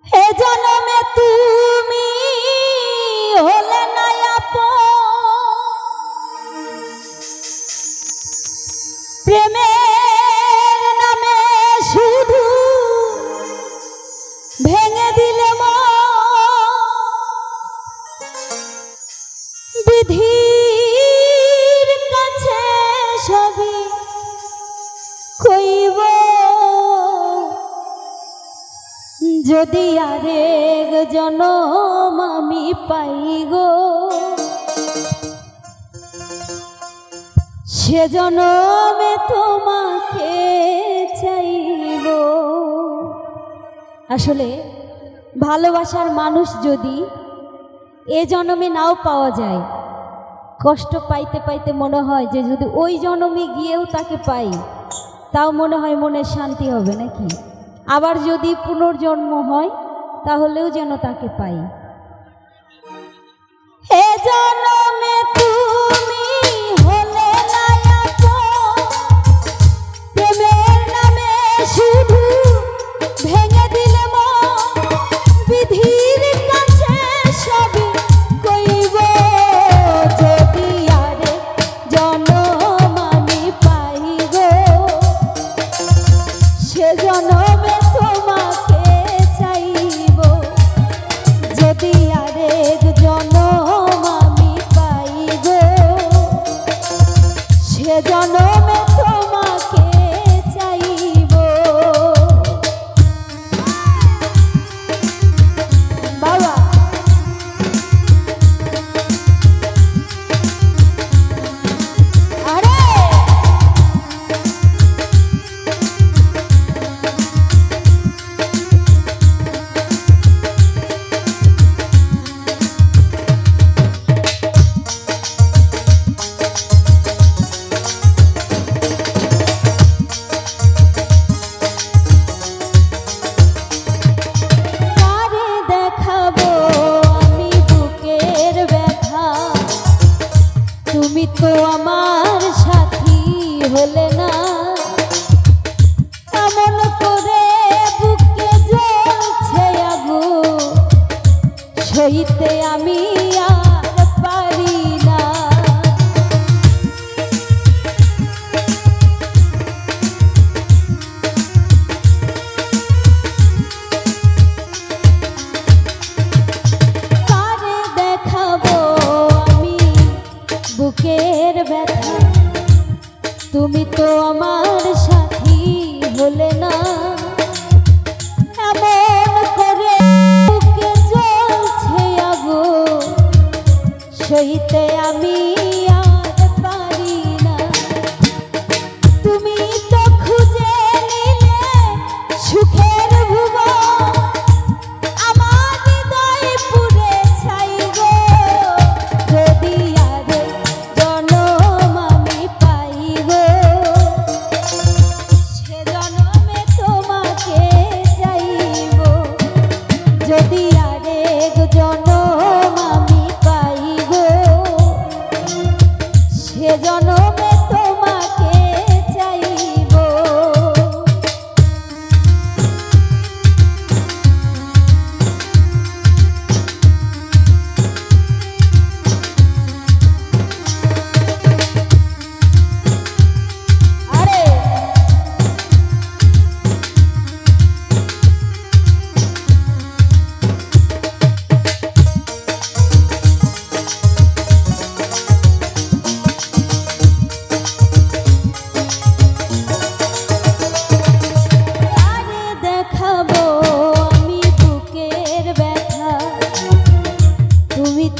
হে জনমে তুমি হলে না প্রেমের নামে শুধু ভেঙে দিলে বিধির কাছে সবই কইব যদি আরেক জনম আমি পাই গো সে জনমে তোমাকে চাইব। আসলে ভালোবাসার মানুষ যদি এ জনমে নাও পাওয়া যায়, কষ্ট পাইতে পাইতে মনে হয় যে যদি ওই জনমে গিয়েও তাকে পাই তাও মনে হয় মনের শান্তি হবে নাকি। আবার যদি পুনর্জন্ম হয় তাহলেও যেন তাকে পাই। হে জনমে তুমি হলে না প্রেমের নামে শুধু ভেঙে দিলে বিধির কাছে সবই কইব যদি আরে জনম আমি পাই গো সে জনমে তোমাকে চাইব যদি আরেক জনম আমি পাই গো সে জনমে তোমাকে চাইব। বাবা আরে তুমি তো আমার সাথী হলে না, এমন করে বুকে জ্বলছে আগুন সইতে আমি আর পারি না। কারে দেখাবো বুকের ব্যথা, তুমি তো আমার সাথী হলে না, এমন করে বুকে জ্বলছে আগুন সইতে আমি আর পারি না। তুমি তো খুঁজে নিলে সুখের ভুবন, আমার হৃদয় পুড়ে ছাই গো যদি যদি আরেক জনম আমি পাই গো সে জনমে তোমাকে চাইব।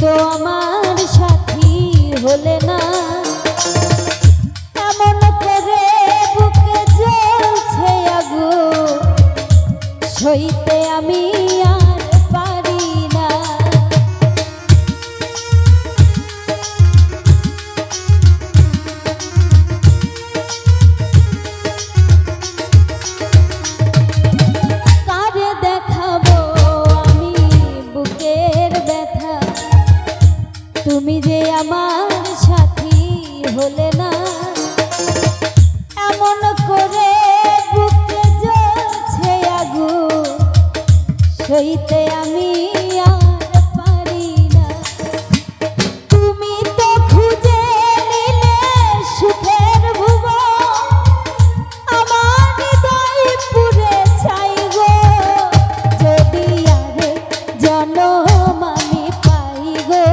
তো আমার সাথী হলে না, এমন করে বুকে জ্বলছে আগুন সইতে আমি আর পারি না। কারে দেখাবো আমি বুকের ব্যথা, তুমি যে আমার সাথী হলে না, এমন করে বুকে জ্বলছে আগুন সইতে আমি আর পারি না। তুমি তো খুঁজে নিলে সুখের ভুবন, আমার হৃদয় পুড়ে ছাই গো। যদি আরে জনম আমি পাই গো,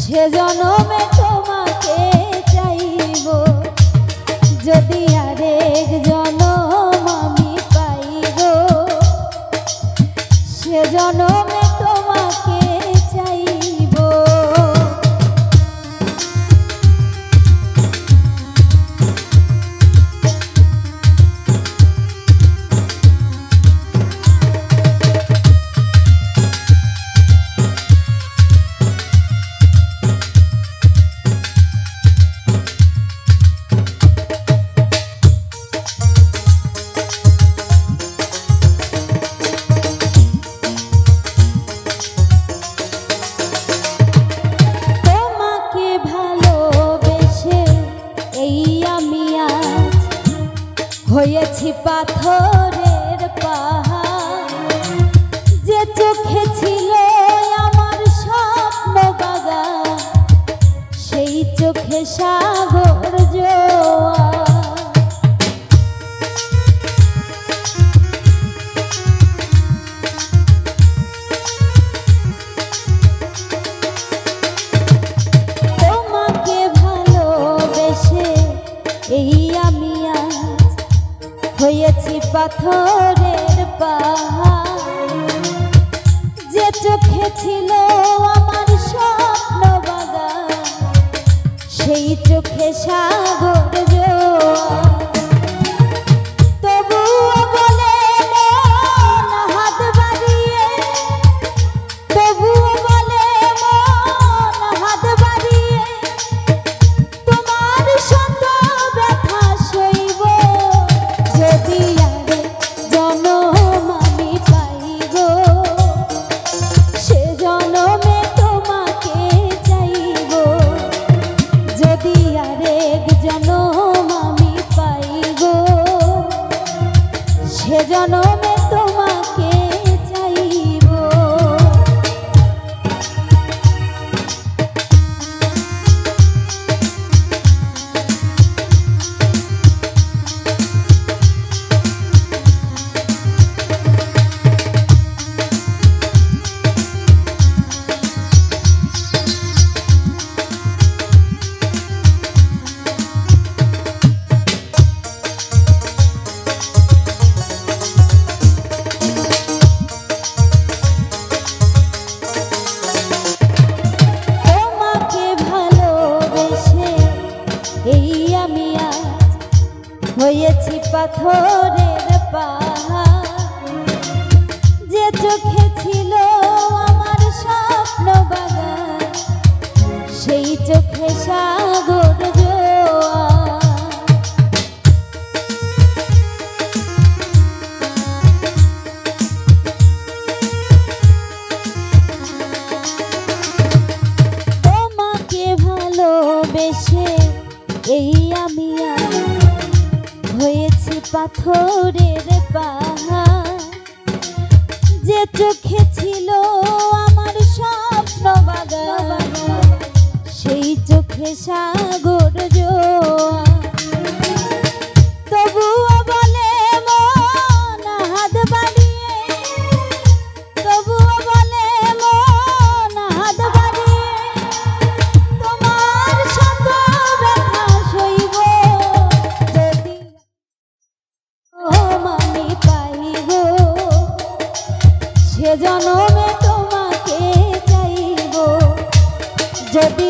সে জনমে তোমাকে চাইব। যদি আরেক জনম আমি পাই গো, সে জনমে তোমাকে চাইব। হয়েছি পাথরের পাহাড়, যে চোখে ছিল আমার স্বপ্ন বাগান, সেই চোখে সাগর জোয়ার। তোমাকে ভালোবেসে এই আমি হয়েছি পাথরের পাহাড়, যে চোখে ছিল আমার স্বপ্ন বাগান, সেই চোখে সাগর জোয়ার। তবুও বলে মন হাত বাড়িয়ে, তবুও বলে মন হাত বাড়িয়ে, তোমার শত ব্যথা সইব। যদি আরে জনম আমি পাই গো, সে জনমে তোমাকে চাইব। যদি আরেক জনম আমি পাই গো, সে জনমে তোমাকে চাইব। হয়েছি পাথরের পাহাড়, যে চোখে ছিল আমার স্বপ্ন বাগান, সেই চোখে সাগর জোয়ার। তোমাকে ভালোবেসে এই আমি হয়েছি পাথরের পাহাড়, যে চোখে ছিল আমার স্বপ্ন বাগান, সেই চোখে সাগর জোয়ার। তবুও বলে মন হাত বাড়িয়ে, তবুও বলে মন হাত বাড়িয়ে, তোমার শত ব্যথা সইব। যদি আমি পাই গো, সে জনমে তোমাকে চাইব। যদি